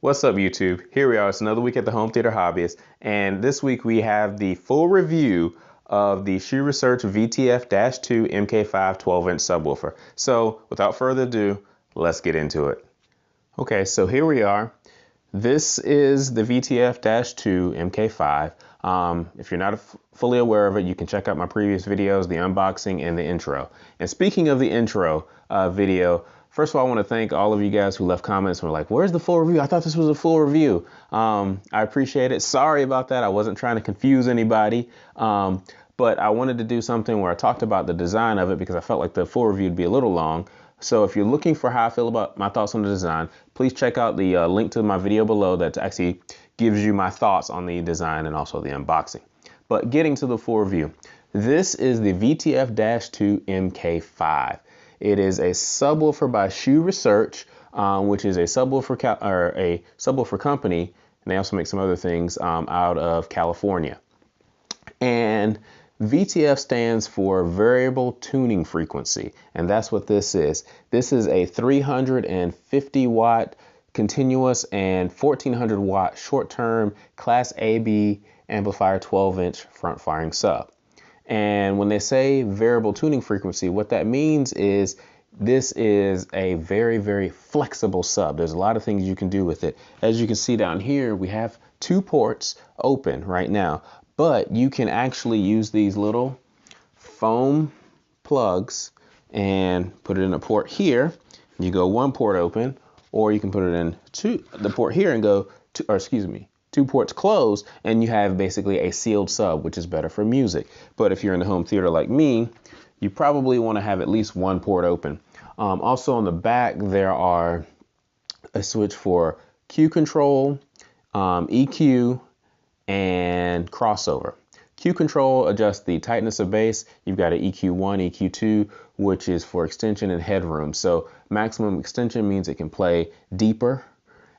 What's up, YouTube? Here we are. It's another week at the Home Theater Hobbyist, and this week we have the full review of the HSU Research VTF-2 MK5 12-inch subwoofer. So without further ado, let's get into it. Okay, so here we are. This is the VTF-2 MK5. If you're not fully aware of it, you can check out my previous videos, the unboxing and the intro. And speaking of the intro video, first of all, I want to thank all of you guys who left comments and were like, where's the full review? I thought this was a full review. I appreciate it. Sorry about that. I wasn't trying to confuse anybody. But I wanted to do something where I talked about the design of it because I felt like the full review would be a little long. So if you're looking for how I feel about my thoughts on the design, please check out the link to my video below that actually gives you my thoughts on the design and also the unboxing. But getting to the full review, this is the VTF-2 MK5. It is a subwoofer by HSU Research, which is a subwoofer company, and they also make some other things out of California. And VTF stands for variable tuning frequency, and that's what this is. This is a 350 watt continuous and 1400 watt short-term Class AB amplifier 12-inch front firing sub. And when they say variable tuning frequency, what that means is this is a very, very flexible sub. There's a lot of things you can do with it. As you can see down here, we have two ports open right now, but you can actually use these little foam plugs and put it in a port here. You go one port open, or you can put it in the port here and go two ports closed, and you have basically a sealed sub, which is better for music. But if you're in the home theater like me, you probably want to have at least one port open. Also on the back, there are a switch for Q control, EQ, and crossover. Q control adjusts the tightness of bass. You've got an EQ1, EQ2, which is for extension and headroom. So maximum extension means it can play deeper,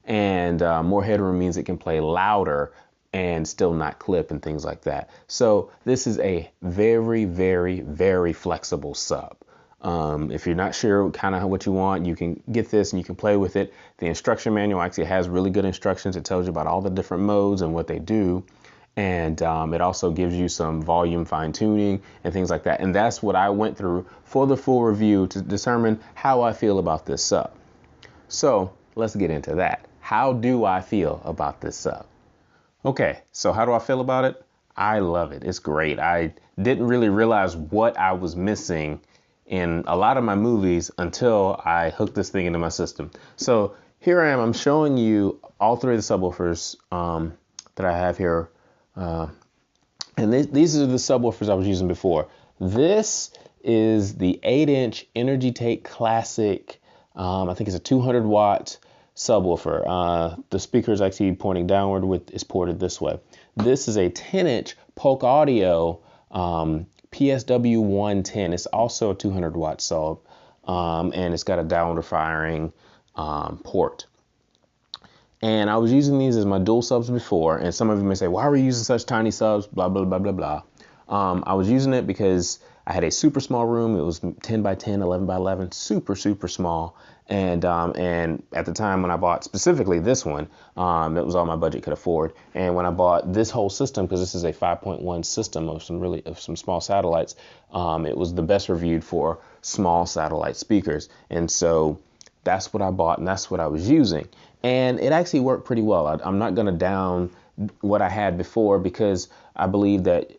and more headroom means it can play louder and still not clip and things like that. So this is a very, very, very flexible sub. If you're not sure kind of what you want, you can get this and you can play with it. The instruction manual actually has really good instructions. It tells you about all the different modes and what they do. And it also gives you some volume fine tuning and things like that. And that's what I went through for the full review to determine how I feel about this sub. So let's get into that. How do I feel about this sub? Okay, so how do I feel about it? I love it. It's great. I didn't really realize what I was missing in a lot of my movies until I hooked this thing into my system. So here I am. I'm showing you all three of the subwoofers that I have here. And these are the subwoofers I was using before. This is the 8-inch Energy Take Classic. I think it's a 200 watt subwoofer. The speaker is actually pointing downward, is ported this way. This is a 10-inch Polk Audio PSW 110. It's also a 200 watt sub, and it's got a downward firing port. And I was using these as my dual subs before, and some of you may say, why are we using such tiny subs, blah, blah, blah, blah, blah. I was using it because I had a super small room. It was 10 by 10, 11 by 11, super, super small. And at the time when I bought specifically this one, it was all my budget could afford. And when I bought this whole system, because this is a 5.1 system of some small satellites, it was the best reviewed for small satellite speakers. And so that's what I bought, and that's what I was using. And it actually worked pretty well. I'm not going to down what I had before, because I believe that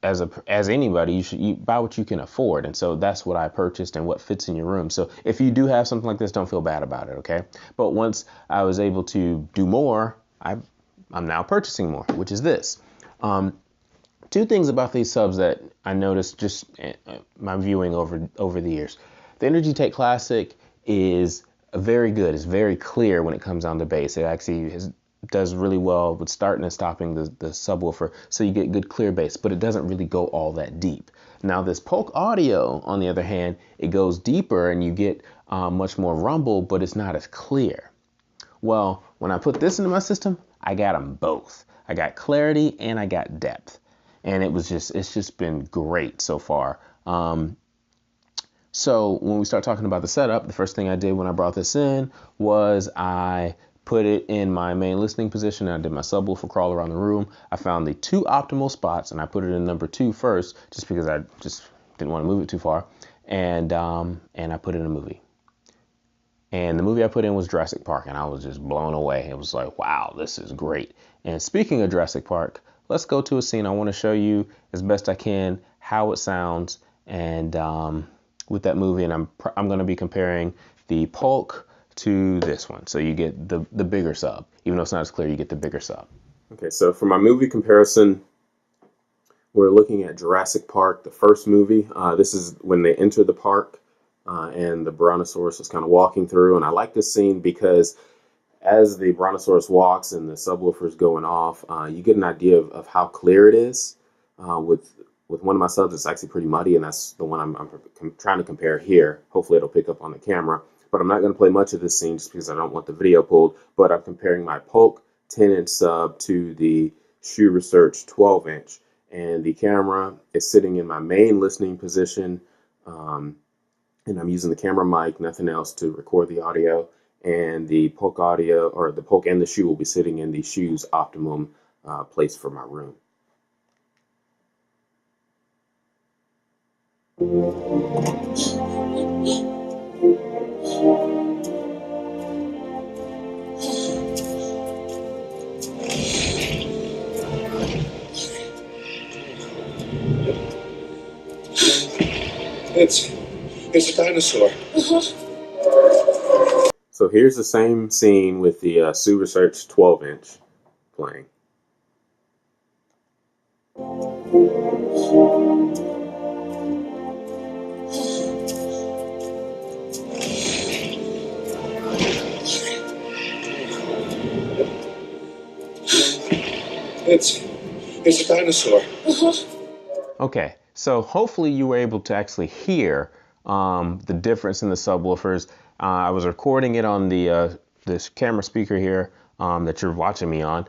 as anybody, you buy what you can afford. And so that's what I purchased and what fits in your room. So if you do have something like this, don't feel bad about it, okay? But once I was able to do more, I'm now purchasing more, which is this. Two things about these subs that I noticed just my viewing over the years. The Energy Take Classic is very good. It's very clear when it comes down to bass. It actually does really well with starting and stopping the subwoofer, so you get good clear bass, but it doesn't really go all that deep. Now this Polk Audio, on the other hand, it goes deeper and you get much more rumble, but it's not as clear. Well, when I put this into my system, I got them both. I got clarity and I got depth, and it's just been great so far. So when we start talking about the setup, the first thing I did when I brought this in was I put it in my main listening position, and I did my subwoofer crawl around the room. I found the 2 optimal spots, and I put it in number 2 first, just because I just didn't want to move it too far. And I put it in a movie. And the movie I put in was Jurassic Park, and I was just blown away. It was like, wow, this is great. And speaking of Jurassic Park, let's go to a scene. I want to show you as best I can how it sounds and with that movie. And I'm going to be comparing the Polk to this one. So you get the bigger sub. Even though it's not as clear, you get the bigger sub. Okay, so for my movie comparison, we're looking at Jurassic Park, the first movie. This is when they enter the park. And the Brontosaurus is kind of walking through, and I like this scene because as the Brontosaurus walks and the subwoofer is going off, you get an idea of how clear it is. With one of my subs, it's actually pretty muddy, and that's the one I'm trying to compare here. Hopefully it'll pick up on the camera, but I'm not going to play much of this scene just because I don't want the video pulled, but I'm comparing my Polk 10-inch sub to the HSU Research 12-inch, and the camera is sitting in my main listening position. And I'm using the camera mic, nothing else, to record the audio. And the Polk audio, or the Polk and the shoe, will be sitting in the shoe's optimum place for my room. It's a dinosaur. So here's the same scene with the HSU Research 12-inch playing. It's a dinosaur. Okay, so hopefully you were able to actually hear the difference in the subwoofers. I was recording it on the this camera speaker here that you're watching me on,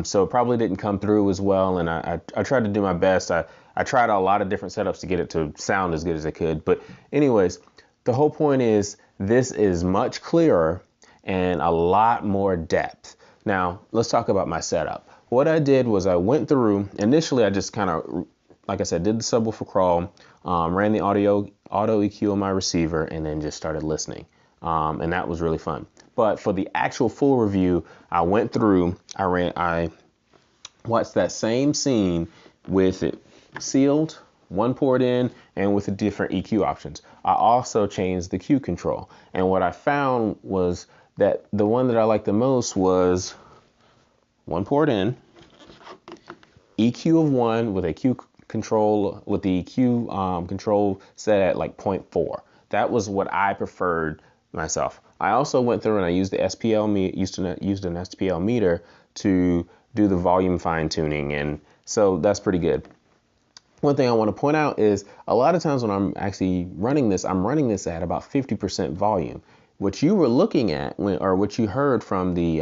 so it probably didn't come through as well, and I tried to do my best. I tried a lot of different setups to get it to sound as good as it could, but anyways, the whole point is this is much clearer and a lot more depth. Now, let's talk about my setup. What I did was I went through, initially I just kind of, like I said, did the subwoofer crawl, ran the auto EQ on my receiver, and then just started listening. And that was really fun. But for the actual full review, I went through, I watched that same scene with it sealed, one port in, and with the different EQ options. I also changed the Q control. And what I found was that the one that I liked the most was one port in, EQ of 1 with a Q control, with the Q control set at like 0.4. That was what I preferred myself. I also went through and I used the SPL used an SPL meter to do the volume fine tuning, and so that's pretty good. One thing I want to point out is a lot of times when I'm actually running this, I'm running this at about 50% volume. What you were looking at, or what you heard from the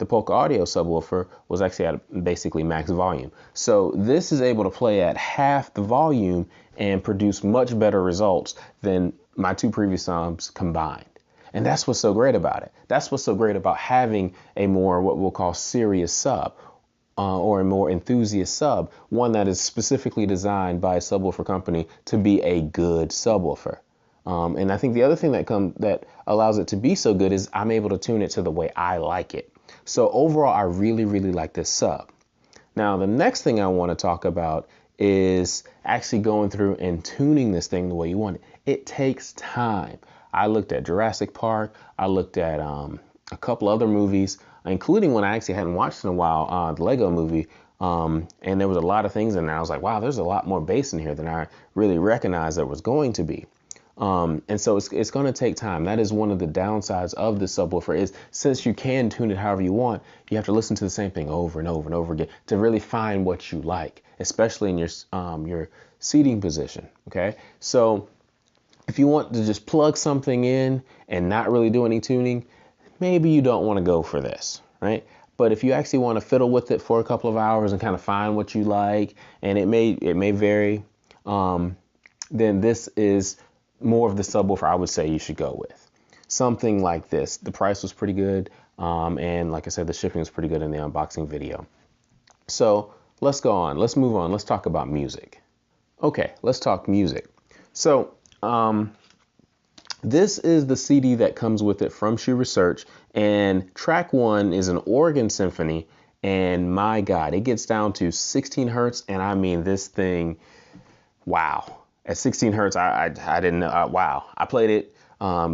Polk audio subwoofer, was actually at basically max volume. So this is able to play at half the volume and produce much better results than my two previous subs combined. And that's what's so great about it. That's what's so great about having a more, what we'll call, serious sub, or a more enthusiast sub, one that is specifically designed by a subwoofer company to be a good subwoofer. And I think the other thing that allows it to be so good is I'm able to tune it to the way I like it. So overall, I really, really like this sub. Now, the next thing I want to talk about is actually going through and tuning this thing the way you want it. It takes time. I looked at Jurassic Park. I looked at a couple other movies, including one I actually hadn't watched in a while, the Lego movie. And there was a lot of things in there. I was like, wow, there's a lot more bass in here than I really recognized there was going to be. And so it's going to take time. That is one of the downsides of the subwoofer, is since you can tune it however you want, you have to listen to the same thing over and over and over again to really find what you like, especially in your seating position. Okay, so if you want to just plug something in and not really do any tuning, maybe you don't want to go for this, right? But if you actually want to fiddle with it for a couple of hours and kind of find what you like, and it may vary, then this is more of the subwoofer I would say you should go with. Something like this. The price was pretty good. And like I said, the shipping is pretty good in the unboxing video. So let's go on. Let's move on. Let's talk about music. Okay, let's talk music. So this is the CD that comes with it from HSU Research, and track 1 is an organ symphony, and my God, it gets down to 16 hertz, and I mean this thing, wow. At 16 hertz, I didn't know, wow. I played it,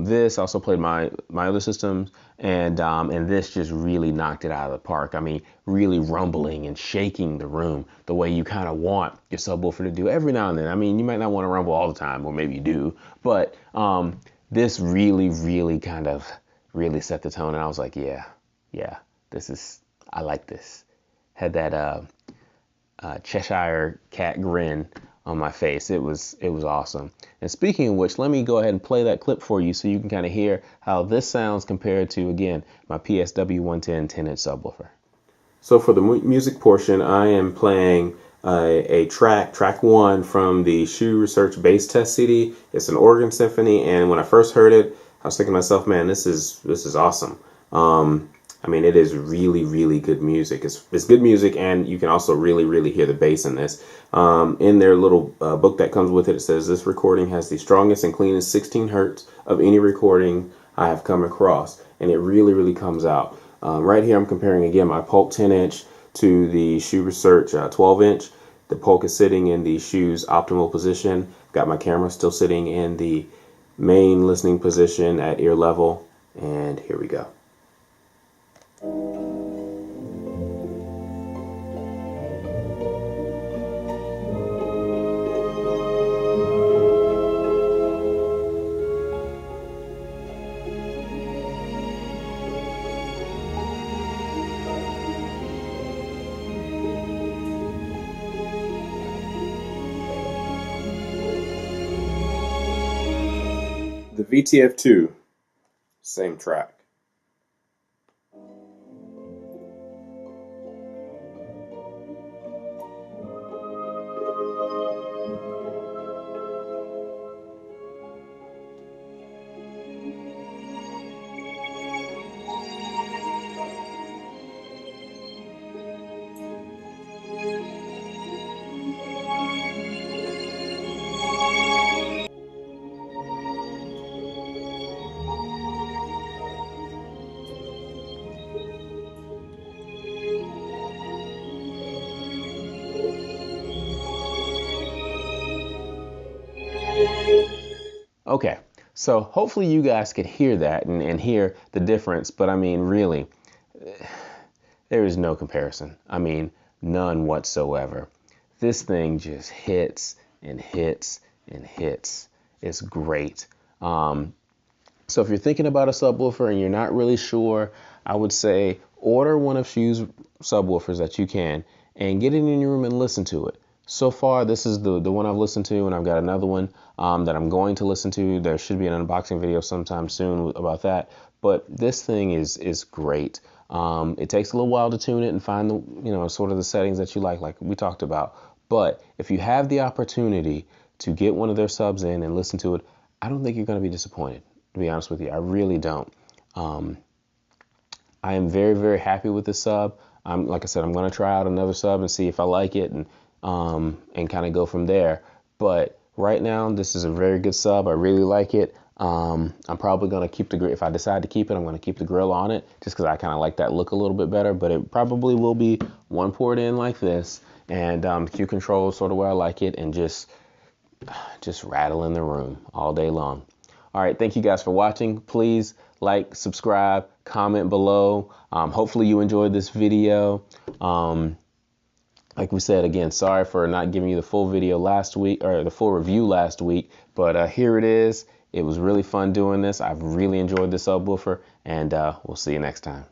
this, also played my other systems, and this just really knocked it out of the park. I mean, really rumbling and shaking the room the way you kind of want your subwoofer to do every now and then. I mean, you might not want to rumble all the time, or maybe you do, but this really kind of really set the tone, and I was like, yeah, I like this. Had that Cheshire cat grin on my face. It was awesome. And speaking of which, let me go ahead and play that clip for you so you can kind of hear how this sounds compared to, again, my PSW 110 10-inch subwoofer. So for the music portion, I am playing a track 1 from the HSU Research Bass Test CD. It's an organ symphony, and when I first heard it, I was thinking to myself, man, this is awesome. I mean, it is really good music. It's good music, and you can also really hear the bass in this. In their little book that comes with it, it says this recording has the strongest and cleanest 16 hertz of any recording I have come across, and it really comes out. Right here, I'm comparing again my Polk 10-inch to the HSU Research 12-inch. The Polk is sitting in the HSU's optimal position. Got my camera still sitting in the main listening position at ear level, and here we go. The VTF-2, same track. Okay, so hopefully you guys could hear that and hear the difference, but I mean, really, there is no comparison. I mean, none whatsoever. This thing just hits and hits and hits. It's great. So if you're thinking about a subwoofer and you're not really sure, I would say order one of HSU's subwoofers that you can and get it in your room and listen to it. So far, this is the one I've listened to, and I've got another one that I'm going to listen to. There should be an unboxing video sometime soon about that. But this thing is great. It takes a little while to tune it and find the sort of the settings that you like we talked about. But if you have the opportunity to get one of their subs in and listen to it, I don't think you're going to be disappointed. To be honest with you, I really don't. I am very happy with this sub. Like I said, I'm going to try out another sub and see if I like it and kind of go from there. But right now, this is a very good sub. I really like it. I'm probably going to keep the grill. If I decide to keep it, I'm going to keep the grill on it just because I kind of like that look a little bit better. But it probably will be one port in like this, and Q control sort of where I like it, and just rattle in the room all day long. All right, thank you guys for watching. Please like, subscribe, comment below. Hopefully you enjoyed this video. Like we said, again, sorry for not giving you the full video last week, or the full review last week, but here it is. It was really fun doing this. I've really enjoyed this subwoofer, and we'll see you next time.